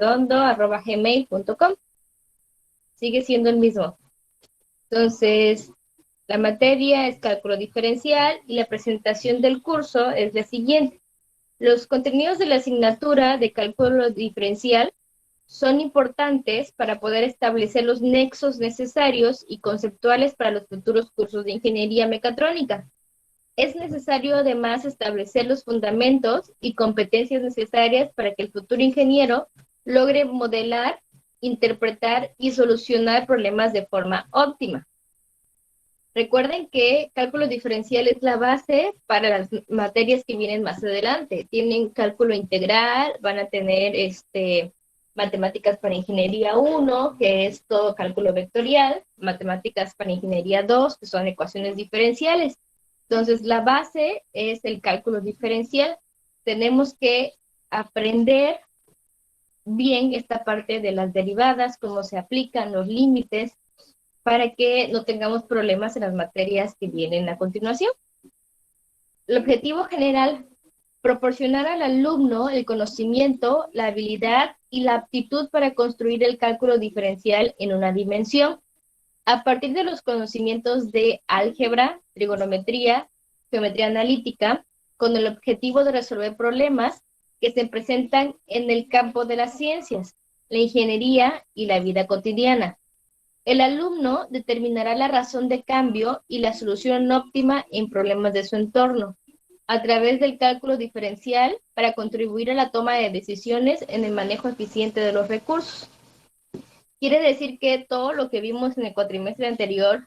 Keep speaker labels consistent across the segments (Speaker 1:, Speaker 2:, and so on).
Speaker 1: redondo@gmail.com. Sigue siendo el mismo. Entonces, la materia es cálculo diferencial y la presentación del curso es la siguiente. Los contenidos de la asignatura de cálculo diferencial son importantes para poder establecer los nexos necesarios y conceptuales para los futuros cursos de ingeniería mecatrónica. Es necesario además establecer los fundamentos y competencias necesarias para que el futuro ingeniero logre modelar, interpretar y solucionar problemas de forma óptima. Recuerden que cálculo diferencial es la base para las materias que vienen más adelante. Tienen cálculo integral, van a tener matemáticas para ingeniería 1, que es todo cálculo vectorial, matemáticas para ingeniería 2, que son ecuaciones diferenciales. Entonces, la base es el cálculo diferencial. Tenemos que aprender bien esta parte de las derivadas, cómo se aplican los límites, para que no tengamos problemas en las materias que vienen a continuación. El objetivo general, proporcionar al alumno el conocimiento, la habilidad y la aptitud para construir el cálculo diferencial en una dimensión, a partir de los conocimientos de álgebra, trigonometría, geometría analítica, con el objetivo de resolver problemas que se presentan en el campo de las ciencias, la ingeniería y la vida cotidiana. El alumno determinará la razón de cambio y la solución óptima en problemas de su entorno, a través del cálculo diferencial para contribuir a la toma de decisiones en el manejo eficiente de los recursos. Quiere decir que todo lo que vimos en el cuatrimestre anterior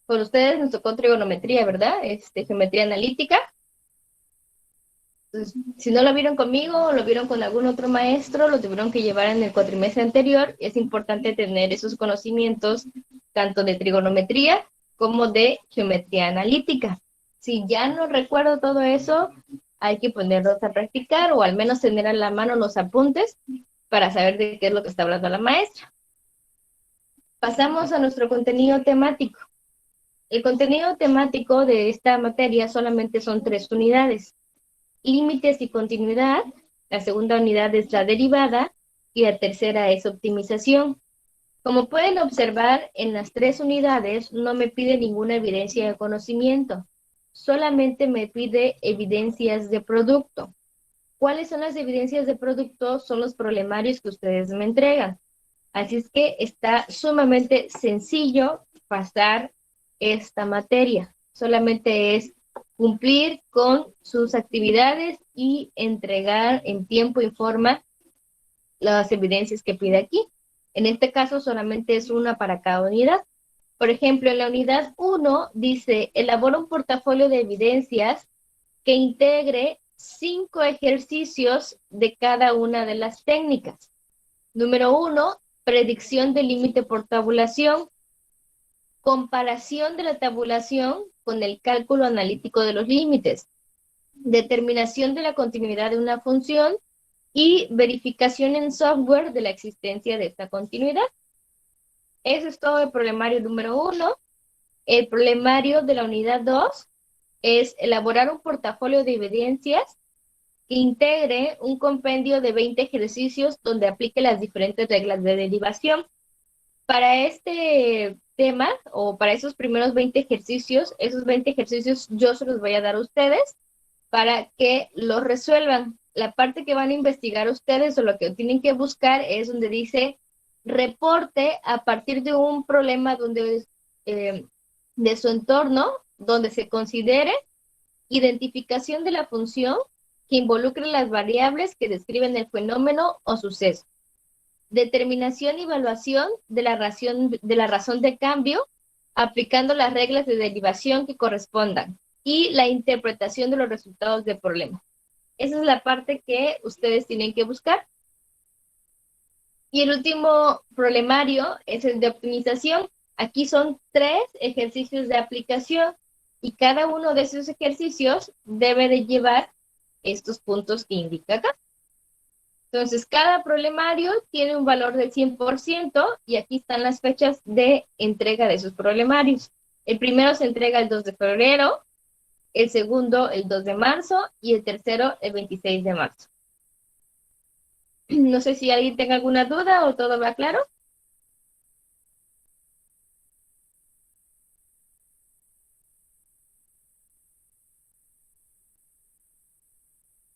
Speaker 1: con ustedes nos tocó trigonometría, ¿verdad? Geometría analítica. Entonces, si no lo vieron conmigo o lo vieron con algún otro maestro, lo tuvieron que llevar en el cuatrimestre anterior. Es importante tener esos conocimientos tanto de trigonometría como de geometría analítica. Si ya no recuerdo todo eso, hay que ponerlos a practicar o al menos tener a la mano los apuntes para saber de qué es lo que está hablando la maestra. Pasamos a nuestro contenido temático. El contenido temático de esta materia solamente son 3 unidades. Límites y continuidad, la segunda unidad es la derivada y la tercera es optimización. Como pueden observar, en las 3 unidades no me pide ninguna evidencia de conocimiento, solamente me pide evidencias de producto. ¿Cuáles son las evidencias de producto? Son los problemarios que ustedes me entregan. Así es que está sumamente sencillo pasar esta materia. Solamente es cumplir con sus actividades y entregar en tiempo y forma las evidencias que pide aquí. En este caso solamente es una para cada unidad. Por ejemplo, en la unidad 1 dice, elabora un portafolio de evidencias que integre 5 ejercicios de cada una de las técnicas. Número 1, predicción del límite por tabulación, comparación de la tabulación con el cálculo analítico de los límites, determinación de la continuidad de una función y verificación en software de la existencia de esta continuidad. Eso es todo el problemario número 1. El problemario de la unidad 2 es elaborar un portafolio de evidencias que integre un compendio de 20 ejercicios donde aplique las diferentes reglas de derivación. Para este tema, o para esos primeros 20 ejercicios, esos 20 ejercicios yo se los voy a dar a ustedes para que los resuelvan. La parte que van a investigar ustedes o lo que tienen que buscar es donde dice reporte a partir de un problema donde, de su entorno, donde se considere identificación de la función que involucre las variables que describen el fenómeno o suceso. Determinación y evaluación de la razón de cambio, aplicando las reglas de derivación que correspondan, y la interpretación de los resultados del problema. Esa es la parte que ustedes tienen que buscar. Y el último problemario es el de optimización. Aquí son 3 ejercicios de aplicación y cada uno de esos ejercicios debe de llevar estos puntos que indica acá. Entonces, cada problemario tiene un valor del 100% y aquí están las fechas de entrega de esos problemarios. El primero se entrega el 2 de febrero, el segundo el 2 de marzo y el tercero el 26 de marzo. No sé si alguien tenga alguna duda o todo va claro.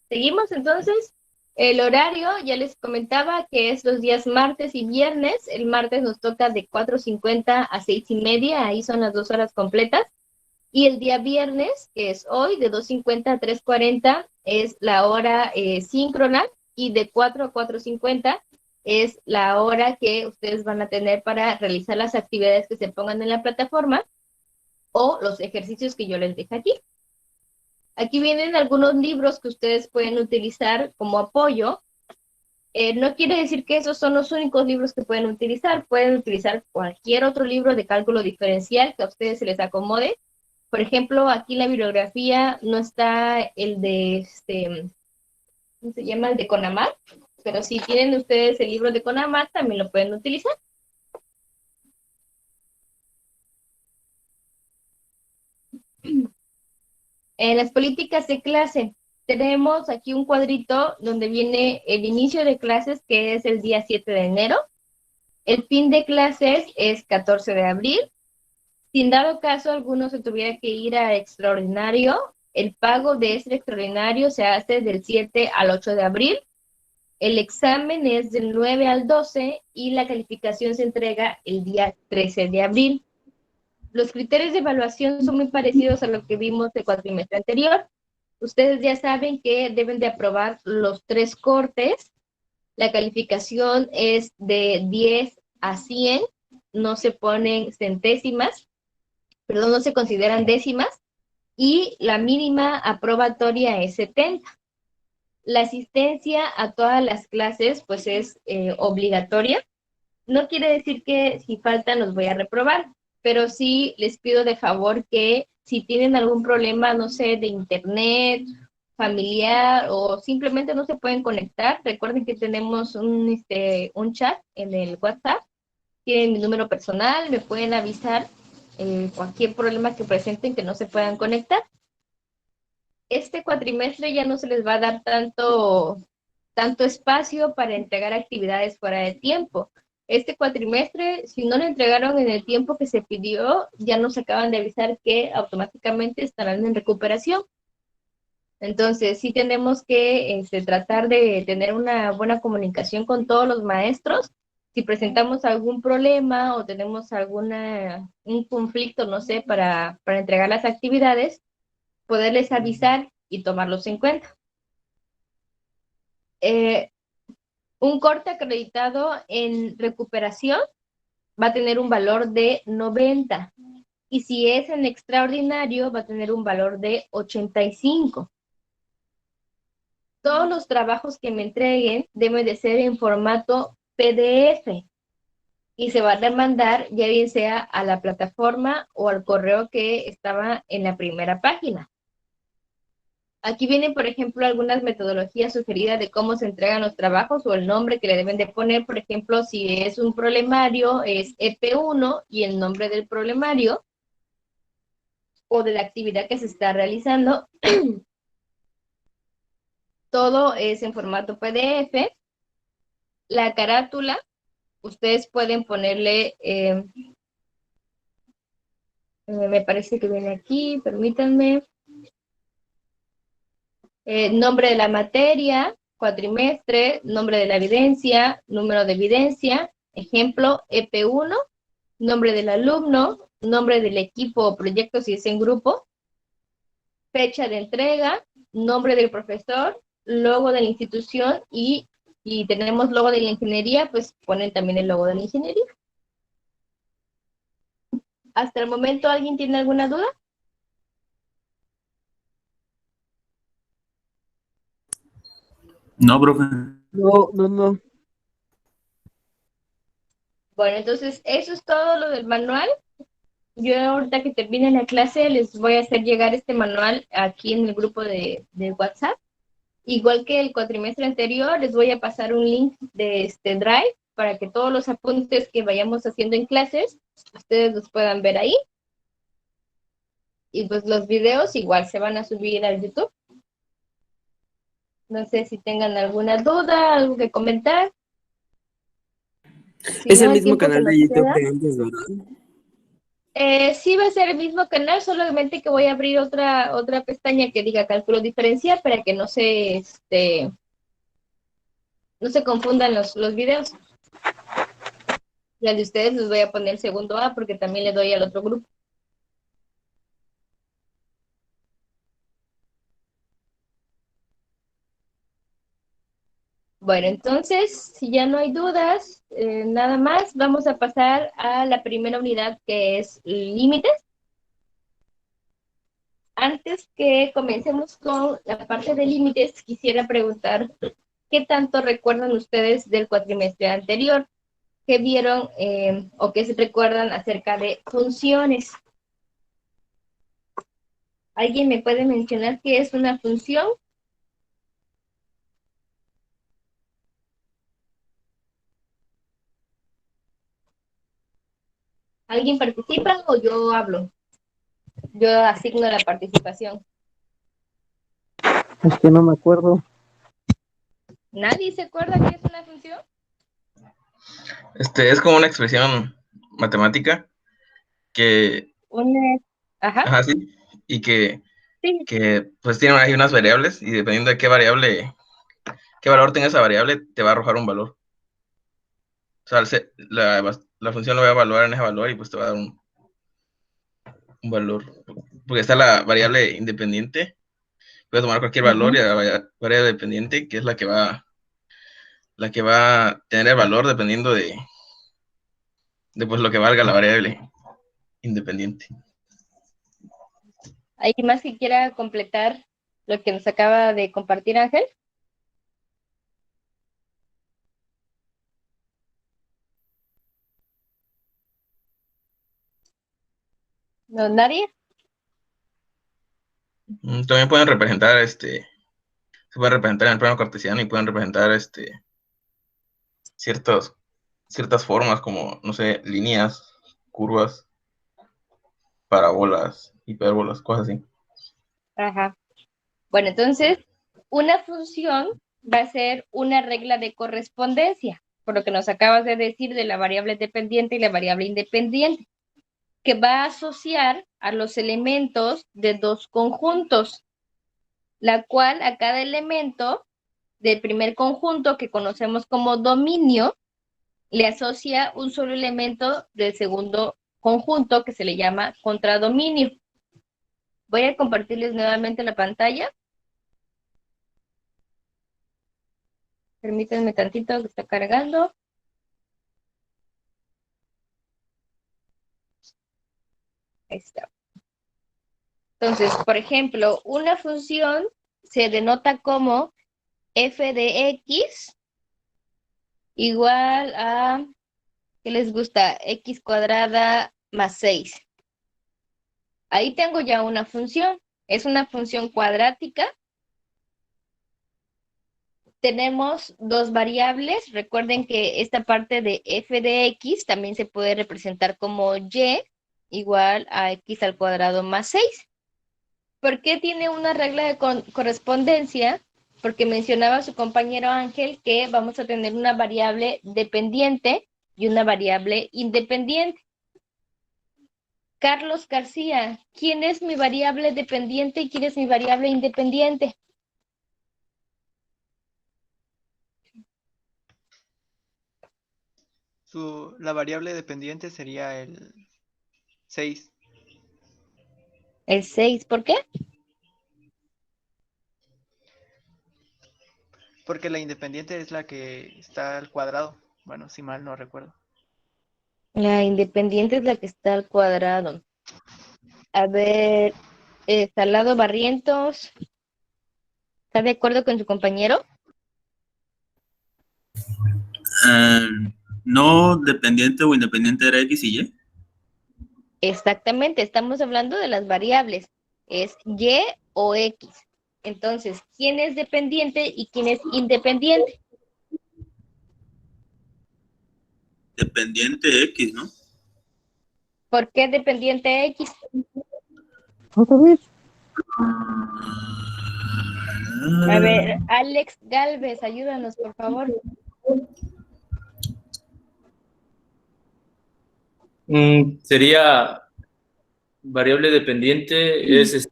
Speaker 1: Seguimos entonces. El horario, ya les comentaba que es los días martes y viernes. El martes nos toca de 4:50 a 6:30, ahí son las 2 horas completas. Y el día viernes, que es hoy, de 2:50 a 3:40, es la hora síncrona, y de 4 a 4:50 es la hora que ustedes van a tener para realizar las actividades que se pongan en la plataforma o los ejercicios que yo les dejo aquí. Aquí vienen algunos libros que ustedes pueden utilizar como apoyo. No quiere decir que esos son los únicos libros que pueden utilizar cualquier otro libro de cálculo diferencial que a ustedes se les acomode. Por ejemplo, aquí en la bibliografía no está el de, ¿cómo se llama? El de Conamar, pero si tienen ustedes el libro de Conamar, también lo pueden utilizar. En las políticas de clase, tenemos aquí un cuadrito donde viene el inicio de clases, que es el día 7 de enero. El fin de clases es 14 de abril. Si en dado caso alguno se tuviera que ir a extraordinario, el pago de este extraordinario se hace del 7 al 8 de abril. El examen es del 9 al 12 y la calificación se entrega el día 13 de abril. Los criterios de evaluación son muy parecidos a lo que vimos del cuatrimestre anterior. Ustedes ya saben que deben de aprobar los 3 cortes. La calificación es de 10 a 100, no se ponen centésimas, perdón, no se consideran décimas, y la mínima aprobatoria es 70. La asistencia a todas las clases pues es obligatoria. No quiere decir que si faltan los voy a reprobar, pero sí les pido de favor que si tienen algún problema, no sé, de internet, familiar, o simplemente no se pueden conectar, recuerden que tenemos un chat en el WhatsApp, tienen mi número personal, me pueden avisar cualquier problema que presenten que no se puedan conectar. Este cuatrimestre ya no se les va a dar tanto espacio para entregar actividades fuera de tiempo. Este cuatrimestre, si no lo entregaron en el tiempo que se pidió, ya nos acaban de avisar que automáticamente estarán en recuperación. Entonces, sí tenemos que tratar de tener una buena comunicación con todos los maestros. Si presentamos algún problema o tenemos un conflicto, no sé, para entregar las actividades, poderles avisar y tomarlos en cuenta. Eh, un corte acreditado en recuperación va a tener un valor de 90, y si es en extraordinario va a tener un valor de 85. Todos los trabajos que me entreguen deben de ser en formato PDF y se van a mandar ya bien sea a la plataforma o al correo que estaba en la primera página. Aquí vienen, por ejemplo, algunas metodologías sugeridas de cómo se entregan los trabajos o el nombre que le deben de poner. Por ejemplo, si es un problemario, es EP1 y el nombre del problemario o de la actividad que se está realizando. Todo es en formato PDF. La carátula, ustedes pueden ponerle, me parece que viene aquí, permítanme, nombre de la materia, cuatrimestre, nombre de la evidencia, número de evidencia, ejemplo, EP1, nombre del alumno, nombre del equipo o proyecto si es en grupo, fecha de entrega, nombre del profesor, logo de la institución y tenemos logo de la ingeniería, pues ponen también el logo de la ingeniería. ¿Hasta el momento alguien tiene alguna duda?
Speaker 2: No, profe.
Speaker 3: No, no, no.
Speaker 1: Bueno, entonces eso es todo lo del manual. Yo ahorita que termine la clase les voy a hacer llegar este manual aquí en el grupo de WhatsApp. Igual que el cuatrimestre anterior, les voy a pasar un link de este Drive para que todos los apuntes que vayamos haciendo en clases, ustedes los puedan ver ahí. Y pues los videos igual se van a subir al YouTube. No sé si tengan alguna duda, algo que comentar. Si
Speaker 2: Es
Speaker 1: no,
Speaker 2: el
Speaker 1: el
Speaker 2: mismo
Speaker 1: tiempo que
Speaker 2: canal
Speaker 1: nos
Speaker 2: de YouTube
Speaker 1: queda.
Speaker 2: de antes, ¿verdad?
Speaker 1: Sí va a ser el mismo canal, solamente que voy a abrir otra pestaña que diga cálculo diferencial para que no se confundan los videos. Y al de ustedes les voy a poner el segundo A porque también le doy al otro grupo. Bueno, entonces, si ya no hay dudas, nada más, vamos a pasar a la primera unidad que es límites. Antes que comencemos con la parte de límites, quisiera preguntar, ¿qué tanto recuerdan ustedes del cuatrimestre anterior? ¿Qué vieron o qué se recuerdan acerca de funciones? ¿Alguien me puede mencionar qué es una función? ¿Alguien participa o yo hablo? Yo asigno la participación.
Speaker 2: Es que no me acuerdo.
Speaker 1: ¿Nadie se acuerda qué es una función?
Speaker 3: Es como una expresión matemática que,
Speaker 1: Una... Ajá,
Speaker 3: ajá, sí, y
Speaker 1: sí.
Speaker 3: que pues tiene ahí unas variables y dependiendo de qué valor tenga esa variable, te va a arrojar un valor. O sea, la función lo va a evaluar en ese valor y pues te va a dar un valor. Porque está la variable independiente, puedes tomar cualquier valor y
Speaker 1: Ujú.
Speaker 3: la variable dependiente, que es la que va a tener el valor dependiendo de pues lo que valga la variable independiente.
Speaker 1: ¿Hay más que quiera completar lo que nos acaba de compartir Ángel? ¿No, nadie?
Speaker 3: También pueden representar se pueden representar en el plano cartesiano y pueden representar ciertas, ciertas formas como, no sé, líneas, curvas, parábolas, hipérbolas, cosas así.
Speaker 1: Ajá. Bueno, entonces, una función va a ser una regla de correspondencia, por lo que nos acabas de decir de la variable dependiente y la variable independiente, que va a asociar a los elementos de dos conjuntos, la cual a cada elemento del primer conjunto que conocemos como dominio le asocia un solo elemento del segundo conjunto que se le llama contradominio. Voy a compartirles nuevamente la pantalla. Permítanme tantito que está cargando. Ahí está. Entonces, por ejemplo, una función se denota como f de x igual a, ¿qué les gusta? X cuadrada más 6. Ahí tengo ya una función. Es una función cuadrática. Tenemos dos variables. Recuerden que esta parte de f de x también se puede representar como y igual a x al cuadrado más 6. ¿Por qué tiene una regla de correspondencia? Porque mencionaba su compañero Ángel que vamos a tener una variable dependiente y una variable independiente. Carlos García, ¿quién es mi variable dependiente y quién es mi variable independiente?
Speaker 4: La variable dependiente sería el 6,
Speaker 1: El 6, ¿por qué?
Speaker 4: porque la independiente es la que está al cuadrado. Bueno, si mal no recuerdo.
Speaker 1: La independiente es la que está al cuadrado. A ver, Salado Barrientos, ¿está de acuerdo con su compañero?
Speaker 5: No dependiente o independiente era X y Y.
Speaker 1: Exactamente, estamos hablando de las variables. Es Y o X. Entonces, ¿quién es dependiente y quién es independiente?
Speaker 5: Dependiente X, ¿no?
Speaker 1: ¿Por qué dependiente X?
Speaker 2: ¿Otra vez?
Speaker 1: A ver, Alex Galvez, ayúdanos, por favor.
Speaker 2: Sería variable dependiente es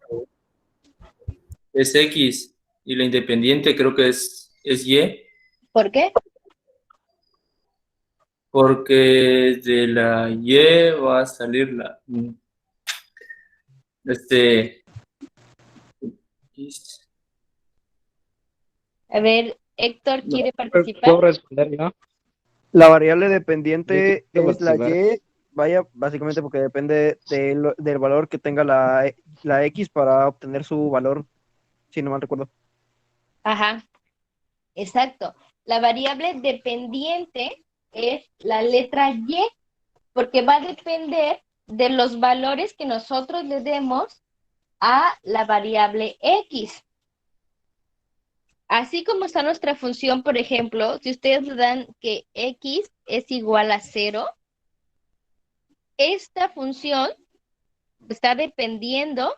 Speaker 2: X y la independiente creo que es Y,
Speaker 1: ¿Por qué?
Speaker 2: porque de la Y va a salir X.
Speaker 1: A ver, Héctor, ¿quiere
Speaker 6: ¿Puedo
Speaker 1: participar?
Speaker 6: responder yo?
Speaker 7: La variable
Speaker 6: Yo
Speaker 7: dependiente
Speaker 6: quiero
Speaker 7: es la
Speaker 6: participar.
Speaker 7: Y, vaya, básicamente porque depende del valor que tenga la X para obtener su valor, si no mal recuerdo.
Speaker 1: Ajá, exacto. La variable dependiente es la letra Y, porque va a depender de los valores que nosotros le demos a la variable X. Así como está nuestra función, por ejemplo, si ustedes le dan que X es igual a 0, esta función está dependiendo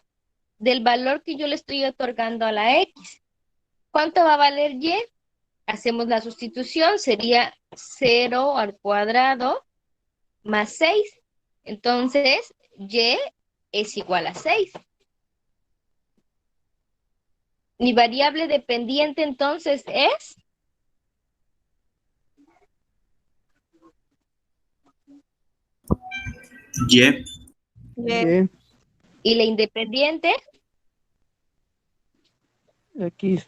Speaker 1: del valor que yo le estoy otorgando a la X. ¿Cuánto va a valer Y? Hacemos la sustitución, sería 0 al cuadrado más 6. Entonces, Y es igual a 6. Mi variable dependiente entonces es
Speaker 5: Y.
Speaker 7: Y,
Speaker 1: y la independiente
Speaker 7: X.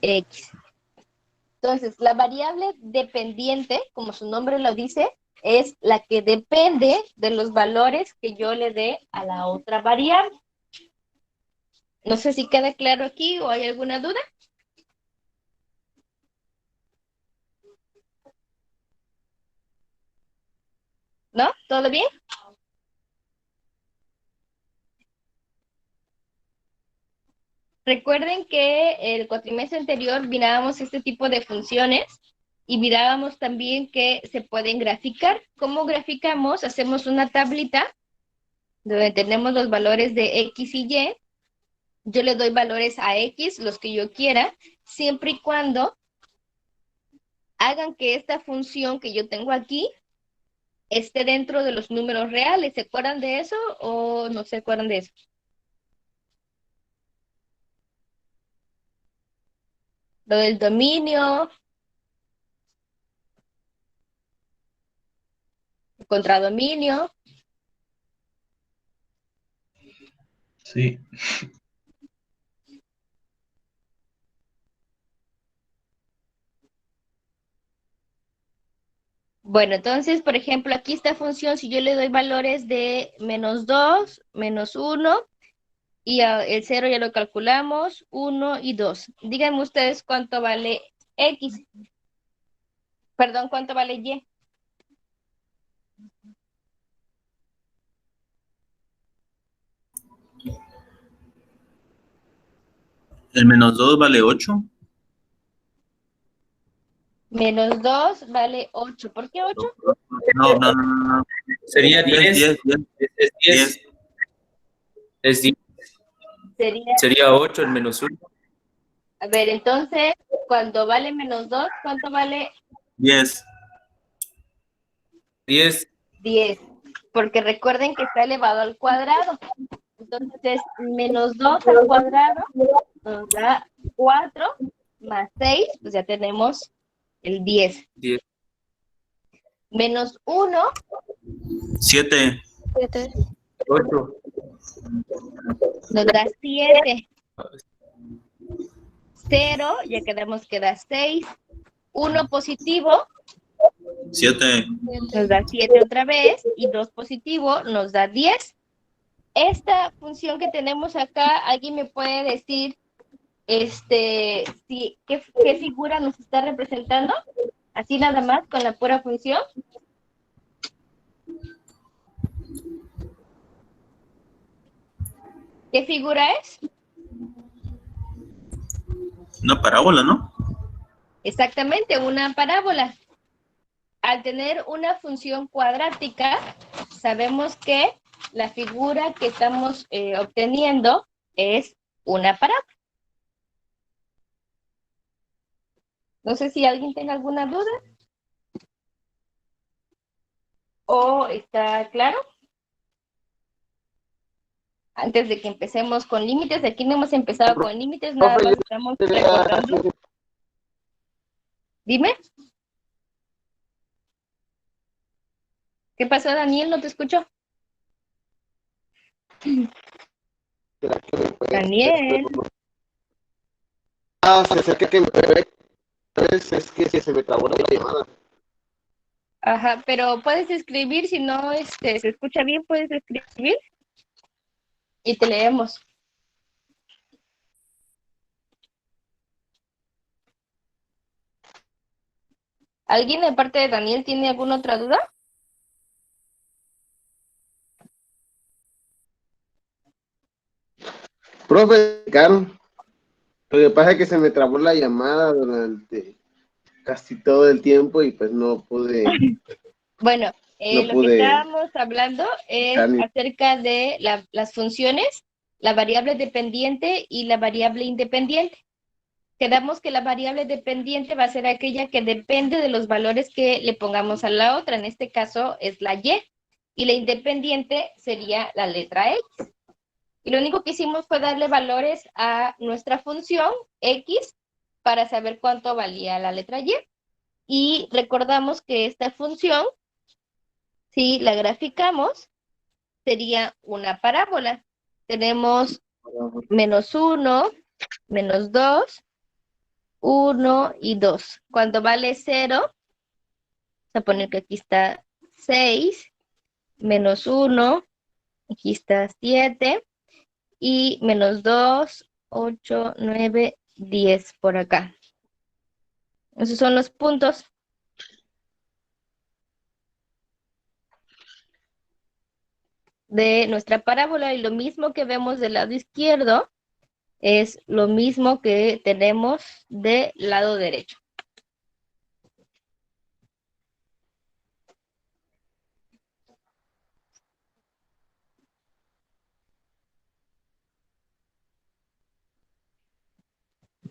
Speaker 1: X. Entonces, la variable dependiente, como su nombre lo dice, es la que depende de los valores que yo le dé a la otra variable. No sé si queda claro aquí o hay alguna duda. ¿No? ¿Todo bien? Recuerden que el cuatrimestre anterior mirábamos este tipo de funciones y mirábamos también que se pueden graficar. ¿Cómo graficamos? Hacemos una tablita donde tenemos los valores de X y Y. Yo le doy valores a X, los que yo quiera, siempre y cuando hagan que esta función que yo tengo aquí esté dentro de los números reales. ¿Se acuerdan de eso o no se acuerdan de eso? Lo del dominio, contradominio.
Speaker 3: Sí.
Speaker 1: Bueno, entonces, por ejemplo, aquí esta función, si yo le doy valores de -2, -1, y el 0 ya lo calculamos, 1 y 2. Díganme ustedes cuánto vale X. Perdón, ¿cuánto vale Y?
Speaker 5: El -2 vale 8.
Speaker 1: -2 vale 8. ¿Por qué 8?
Speaker 5: No.
Speaker 2: Sería 10.
Speaker 5: 10.
Speaker 2: Es 10. Es 10. Sería 8 el -1.
Speaker 1: A ver, entonces, cuando vale -2, ¿cuánto vale
Speaker 5: 10.
Speaker 2: 10.
Speaker 1: 10? Porque recuerden que está elevado al cuadrado. Entonces, -2 al cuadrado nos da 4 más 6, pues ya tenemos el 10.
Speaker 2: 10.
Speaker 1: -1,
Speaker 5: 7.
Speaker 2: 8.
Speaker 1: nos da 7. 0, ya quedamos que da 6. 1 positivo
Speaker 5: 7.
Speaker 1: nos da 7 otra vez. Y 2 positivo nos da 10. Esta función que tenemos acá, ¿alguien me puede decir qué figura nos está representando? Así nada más, con la pura función. ¿Qué figura es?
Speaker 5: Una parábola, ¿no?
Speaker 1: Exactamente, una parábola. Al tener una función cuadrática, sabemos que la figura que estamos obteniendo es una parábola. No sé si alguien tenga alguna duda. ¿O está claro? Antes de que empecemos con límites, aquí no hemos empezado con límites, nada más estamos recordando. Dime. ¿Qué pasó, Daniel? No te escucho. Daniel.
Speaker 6: Se acerca que me ve. Es que se me trabó la llamada.
Speaker 1: Ajá, pero puedes escribir, si no se escucha bien, puedes escribir y te leemos. ¿Alguien de parte de Daniel tiene alguna otra duda?
Speaker 6: Profe, Caro, lo que pasa es que se me trabó la llamada durante casi todo el tiempo y pues no pude.
Speaker 1: Bueno,
Speaker 6: No
Speaker 1: lo que
Speaker 6: pude
Speaker 1: estábamos hablando es acerca de las funciones, la variable dependiente y la variable independiente. Quedamos que la variable dependiente va a ser aquella que depende de los valores que le pongamos a la otra. En este caso es la Y. Y la independiente sería la letra X. Y lo único que hicimos fue darle valores a nuestra función X para saber cuánto valía la letra Y. Y recordamos que esta función, si la graficamos, sería una parábola. Tenemos -1, -2, 1 y 2. Cuando vale 0, vamos a poner que aquí está 6, -1, aquí está 7, y -2, 8, 9, 10 por acá. Esos son los puntos. De nuestra parábola, y lo mismo que vemos del lado izquierdo es lo mismo que tenemos del lado derecho.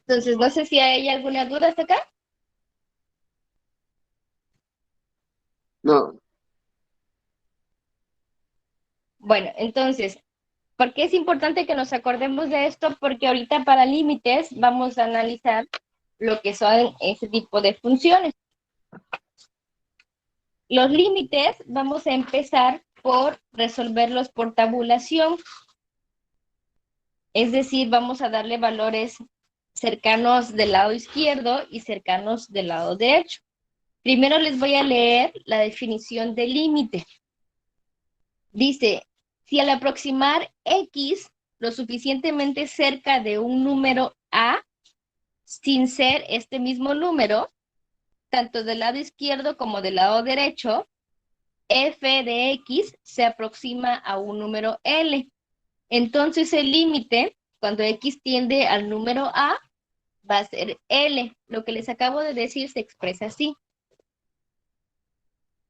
Speaker 1: Entonces, no sé si hay alguna duda hasta acá.
Speaker 6: No.
Speaker 1: Bueno, entonces, ¿por qué es importante que nos acordemos de esto? Porque ahorita para límites vamos a analizar lo que son ese tipo de funciones. Los límites vamos a empezar por resolverlos por tabulación. Es decir, vamos a darle valores cercanos del lado izquierdo y cercanos del lado derecho. Primero les voy a leer la definición de límite. Dice, si al aproximar X lo suficientemente cerca de un número A, sin ser este mismo número, tanto del lado izquierdo como del lado derecho, f de X se aproxima a un número L. Entonces el límite, cuando X tiende al número A, va a ser L. Lo que les acabo de decir se expresa así.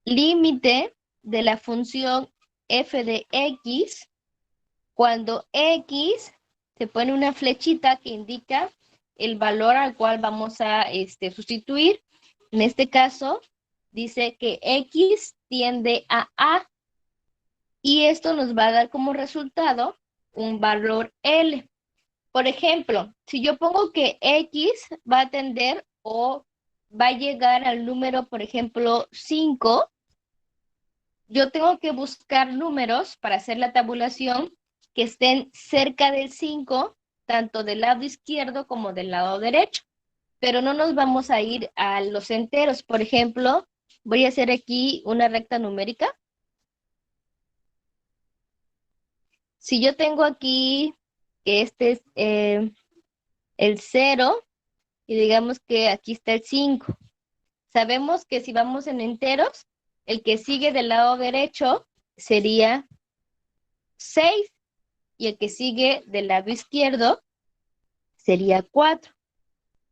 Speaker 1: Límite de la función f de X, cuando X se pone una flechita que indica el valor al cual vamos a sustituir. En este caso, dice que X tiende a A. Y esto nos va a dar como resultado un valor L. Por ejemplo, si yo pongo que X va a tender o va a llegar al número, por ejemplo, 5, yo tengo que buscar números para hacer la tabulación que estén cerca del 5, tanto del lado izquierdo como del lado derecho. Pero no nos vamos a ir a los enteros. Por ejemplo, voy a hacer aquí una recta numérica. Si yo tengo aquí que este es el 0 y digamos que aquí está el 5. Sabemos que si vamos en enteros, el que sigue del lado derecho sería 6 y el que sigue del lado izquierdo sería 4.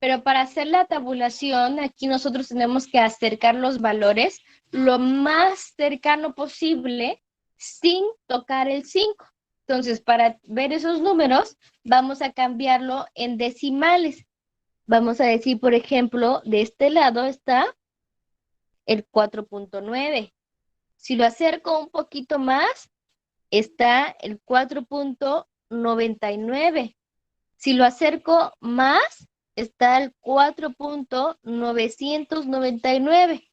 Speaker 1: Pero para hacer la tabulación, aquí nosotros tenemos que acercar los valores lo más cercano posible sin tocar el 5. Entonces, para ver esos números, vamos a cambiarlo en decimales. Vamos a decir, por ejemplo, de este lado está el 4.9. Si lo acerco un poquito más, está el 4.99. Si lo acerco más, está el 4.999.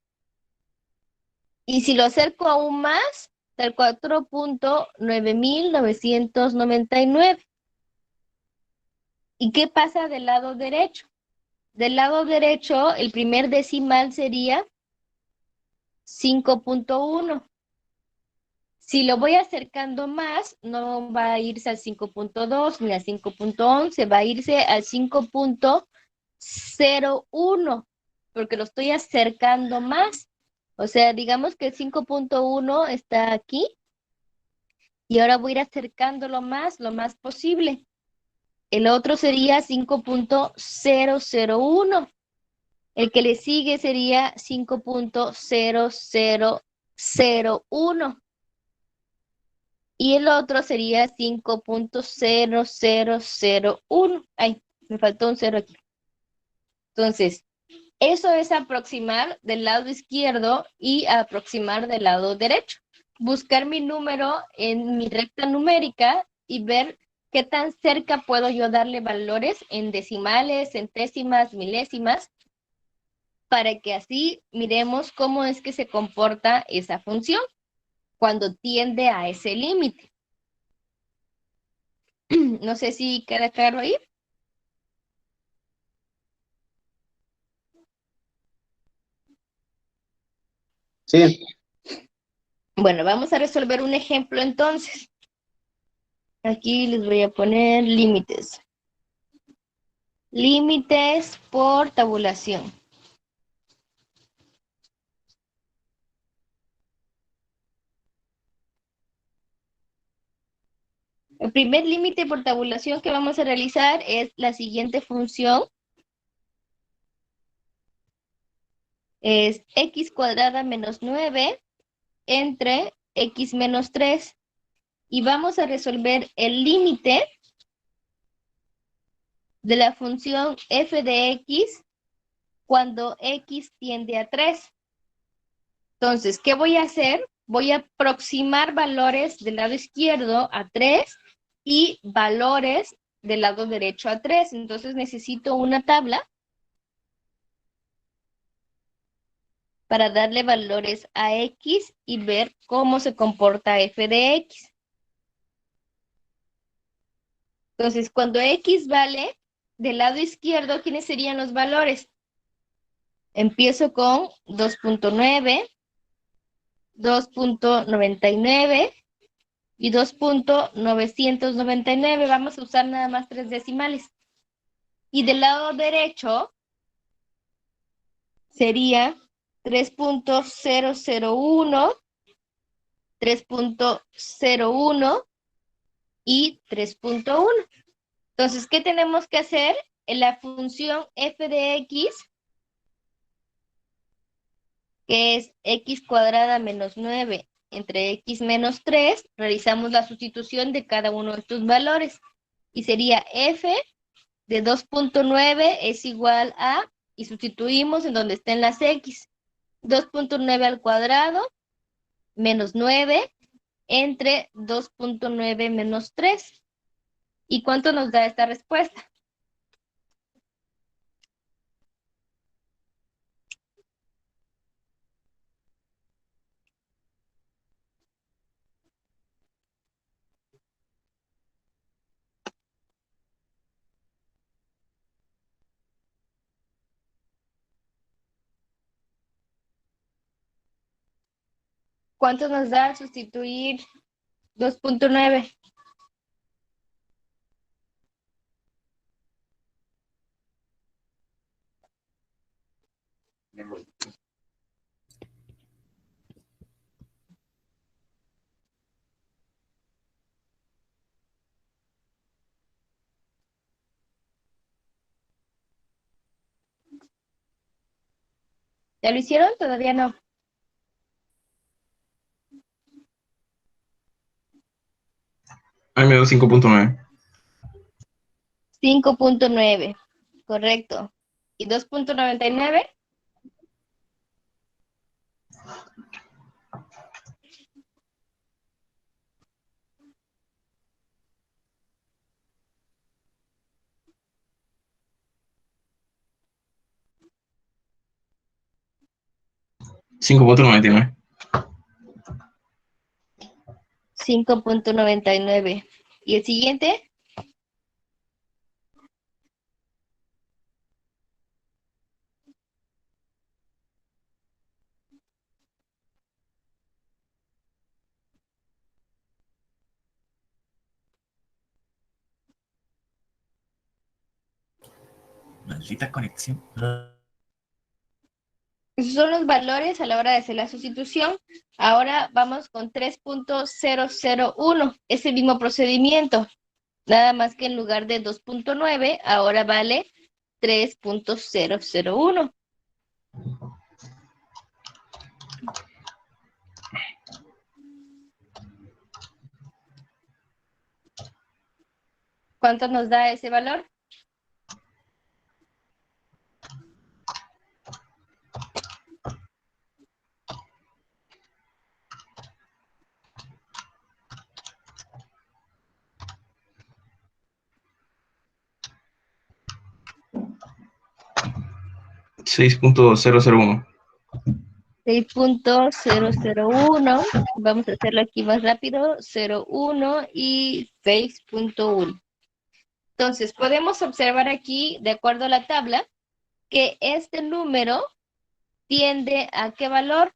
Speaker 1: Y si lo acerco aún más, está el 4.9999. ¿Y qué pasa del lado derecho? Del lado derecho, el primer decimal sería 5.1. Si lo voy acercando más, no va a irse al 5.2 ni al 5.11, va a irse al 5.01, porque lo estoy acercando más. O sea, digamos que el 5.1 está aquí y ahora voy a ir acercándolo más, lo más posible. El otro sería 5.001. El que le sigue sería 5.0001. Y el otro sería 5.0001. Ay, me faltó un 0 aquí. Entonces, eso es aproximar del lado izquierdo y aproximar del lado derecho. Buscar mi número en mi recta numérica y ver qué tan cerca puedo yo darle valores en decimales, centésimas, milésimas, para que así miremos cómo es que se comporta esa función cuando tiende a ese límite. No sé si queda claro ahí.
Speaker 6: Sí,
Speaker 1: Bueno, vamos a resolver un ejemplo entonces. Aquí les voy a poner límites. Límites por tabulación. El primer límite por tabulación que vamos a realizar es la siguiente función. Es x cuadrada menos 9 entre x menos 3. Y vamos a resolver el límite de la función f de x cuando x tiende a 3. Entonces, ¿qué voy a hacer? Voy a aproximar valores del lado izquierdo a 3 y valores del lado derecho a 3. Entonces necesito una tabla para darle valores a x y ver cómo se comporta f de x. Entonces, cuando x vale del lado izquierdo, ¿quiénes serían los valores? Empiezo con 2.9, 2.99 y 2.999. Vamos a usar nada más 3 decimales. Y del lado derecho sería 3.001, 3.01 y 3.1. Entonces, ¿qué tenemos que hacer? En la función f de x, que es x cuadrada menos 9 entre x menos 3, realizamos la sustitución de cada uno de estos valores. Y sería f de 2.9 es igual a, y sustituimos en donde estén las x, 2.9 al cuadrado menos 9 entre 2.9 menos 3. ¿Y cuánto nos da esta respuesta? ¿Cuánto nos da al sustituir 2.9? ¿Ya lo hicieron? Todavía no.
Speaker 3: A mí me dio 5.9.
Speaker 1: 5.9, correcto. y 2.99.
Speaker 3: $5.99.
Speaker 1: 5.99. ¿Y el siguiente?
Speaker 5: Maldita conexión.
Speaker 1: Esos son los valores a la hora de hacer la sustitución. Ahora vamos con 3.001, ese mismo procedimiento. Nada más que en lugar de 2.9, ahora vale 3.001. ¿Cuánto nos da ese valor?
Speaker 3: $6.001.
Speaker 1: 6.001. Vamos a hacerlo aquí más rápido. 0,1 y 6.1. Entonces, podemos observar aquí, de acuerdo a la tabla, que este número tiende a ¿qué valor?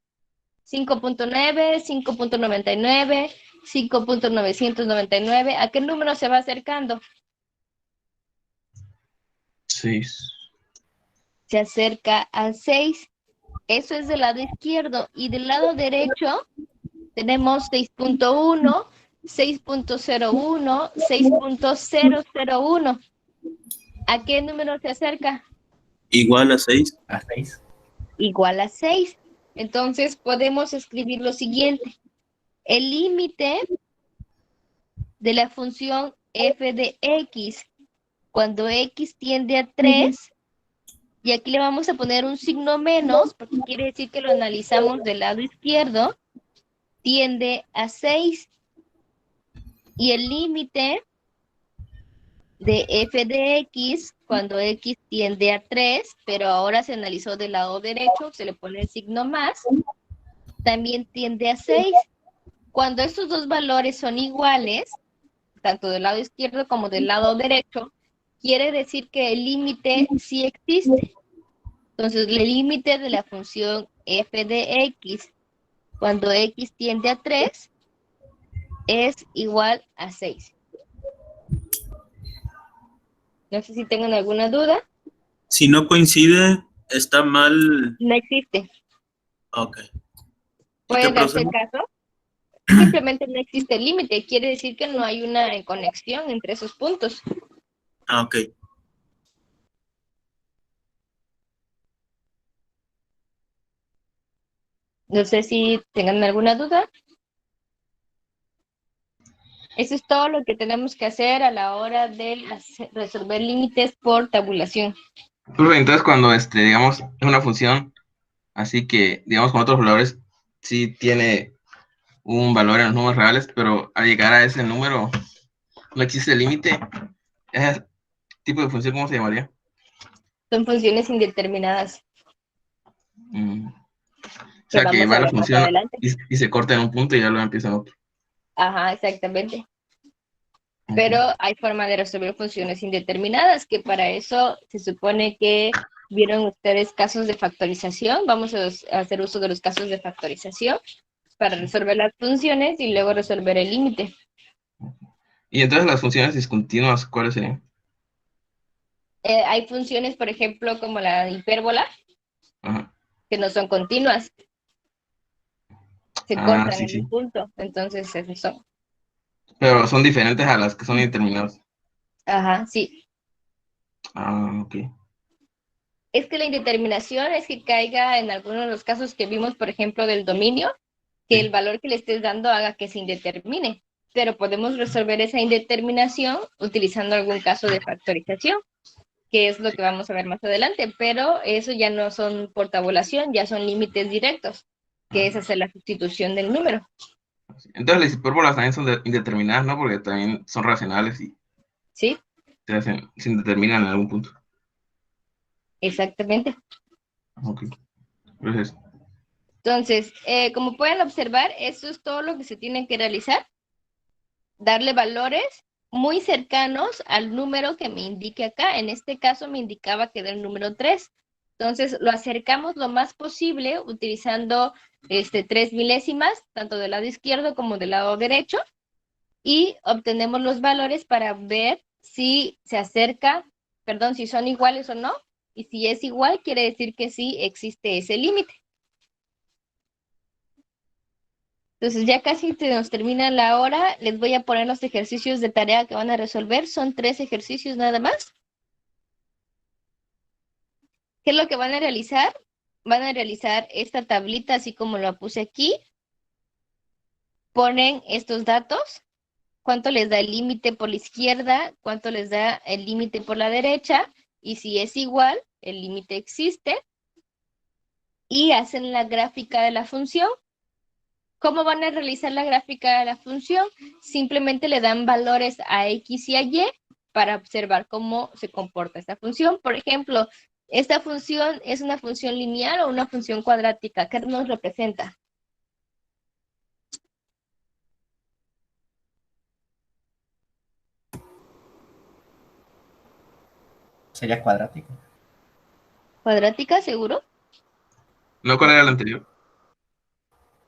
Speaker 1: 5.9, 5.99, 5.999. ¿A qué número se va acercando?
Speaker 3: 6.
Speaker 1: Se acerca al 6. Eso es del lado izquierdo. Y del lado derecho tenemos 6.1, 6.01, 6.001. ¿A qué número se acerca?
Speaker 5: Igual a 6.
Speaker 1: Igual a 6. Entonces podemos escribir lo siguiente. El límite de la función f de x cuando x tiende a 3, y aquí le vamos a poner un signo menos, porque quiere decir que lo analizamos del lado izquierdo, tiende a 6. Y el límite de f de x cuando x tiende a 3, pero ahora se analizó del lado derecho, se le pone el signo más, también tiende a 6. Cuando estos dos valores son iguales, tanto del lado izquierdo como del lado derecho, quiere decir que el límite sí existe. Entonces, el límite de la función f de x cuando x tiende a 3 es igual a 6. No sé si tengan alguna duda.
Speaker 5: Si no coincide, está mal.
Speaker 1: No existe.
Speaker 5: Ok. ¿Y qué
Speaker 1: Pueden darse el
Speaker 5: procede?
Speaker 1: caso. Simplemente no existe límite. Quiere decir que no hay una conexión entre esos puntos.
Speaker 5: Ah, ok.
Speaker 1: No sé si tengan alguna duda. Eso es todo lo que tenemos que hacer a la hora de resolver límites por tabulación.
Speaker 3: Entonces, cuando digamos, es una función, así que, digamos, con otros valores, sí tiene un valor en los números reales, pero al llegar a ese número, no existe límite. Ese tipo de función, ¿cómo se llamaría?
Speaker 1: Son funciones indeterminadas
Speaker 3: O
Speaker 1: que
Speaker 3: sea, que
Speaker 1: vamos
Speaker 3: va
Speaker 1: a
Speaker 3: la
Speaker 1: ver más
Speaker 3: función
Speaker 1: adelante.
Speaker 3: y se corta en un punto y ya luego empieza en otro.
Speaker 1: Ajá, exactamente.
Speaker 3: Ok.
Speaker 1: Pero hay forma de resolver funciones indeterminadas, que para eso se supone que vieron ustedes casos de factorización. Vamos a hacer uso de los casos de factorización para resolver las funciones y luego resolver el límite.
Speaker 3: Y entonces las funciones discontinuas, ¿cuáles serían?
Speaker 1: Hay funciones, por ejemplo, como la hipérbola,
Speaker 3: Ajá.
Speaker 1: que no son continuas, se
Speaker 3: Ah,
Speaker 1: cortan
Speaker 3: sí,
Speaker 1: en un
Speaker 3: sí.
Speaker 1: punto, entonces esos son.
Speaker 3: Pero son diferentes a las que son indeterminadas.
Speaker 1: Ajá, sí.
Speaker 3: Ah, ok.
Speaker 1: Es que la indeterminación es que caiga en algunos de los casos que vimos, por ejemplo, del dominio, que el
Speaker 3: Sí.
Speaker 1: valor que le estés dando haga que se indetermine. Pero podemos resolver esa indeterminación utilizando algún caso de factorización, que es lo que vamos a ver más adelante, pero eso ya no son por tabulación, ya son límites directos, que es hacer la sustitución del número.
Speaker 3: Entonces las hipérbolas también son indeterminadas, ¿no? Porque también son racionales y
Speaker 1: ¿Sí?
Speaker 3: se indeterminan en algún punto.
Speaker 1: Exactamente.
Speaker 3: Ok. Entonces,
Speaker 1: Entonces, como pueden observar, eso es todo lo que se tiene que realizar. Darle valores muy cercanos al número que me indique acá. En este caso me indicaba que era el número 3. Entonces, lo acercamos lo más posible utilizando 3 milésimas, tanto del lado izquierdo como del lado derecho, y obtenemos los valores para ver si se acerca, perdón, si son iguales o no, y si es igual, quiere decir que sí existe ese límite. Entonces ya casi se nos termina la hora, les voy a poner los ejercicios de tarea que van a resolver, son 3 ejercicios nada más. ¿Qué es lo que van a realizar? Van a realizar esta tablita así como la puse aquí, ponen estos datos, cuánto les da el límite por la izquierda, cuánto les da el límite por la derecha, y si es igual, el límite existe, y hacen la gráfica de la función. ¿Cómo van a realizar la gráfica de la función? Simplemente le dan valores a X y a Y para observar cómo se comporta esta función. Por ejemplo, esta función es una función lineal o una función cuadrática. ¿Qué nos representa?
Speaker 8: Sería cuadrático.
Speaker 1: ¿Cuadrática, seguro?
Speaker 3: ¿no cuál era el anterior?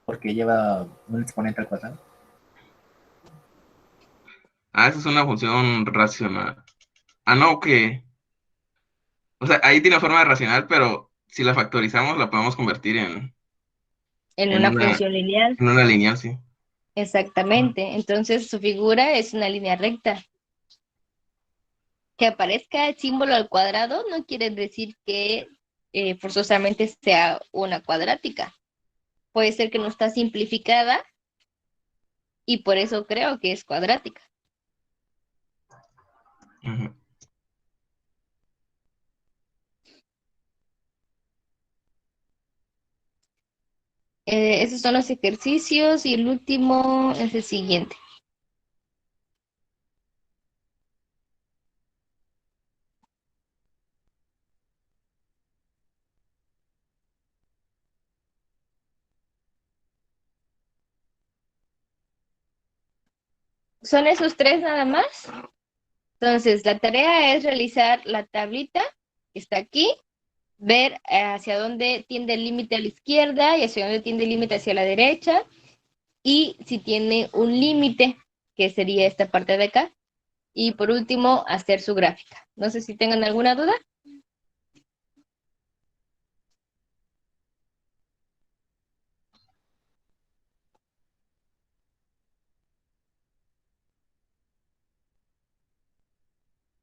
Speaker 8: Porque lleva un exponente al cuadrado.
Speaker 3: Ah, esa es una función racional. Ah, no, que... O sea, ahí tiene forma de racional, pero si la factorizamos la podemos convertir
Speaker 1: En
Speaker 3: en
Speaker 1: una función lineal.
Speaker 3: en una lineal, sí.
Speaker 1: Exactamente. Entonces su figura es una línea recta. Que aparezca el símbolo al cuadrado no quiere decir que forzosamente sea una cuadrática. Puede ser que no está simplificada y por eso creo que es cuadrática.
Speaker 3: Ujú.
Speaker 1: Esos son los ejercicios y el último es el siguiente. Son esos 3 nada más. Entonces, la tarea es realizar la tablita que está aquí, ver hacia dónde tiende el límite a la izquierda y hacia dónde tiende el límite hacia la derecha, y si tiene un límite, que sería esta parte de acá. Y por último, hacer su gráfica. No sé si tengan alguna duda.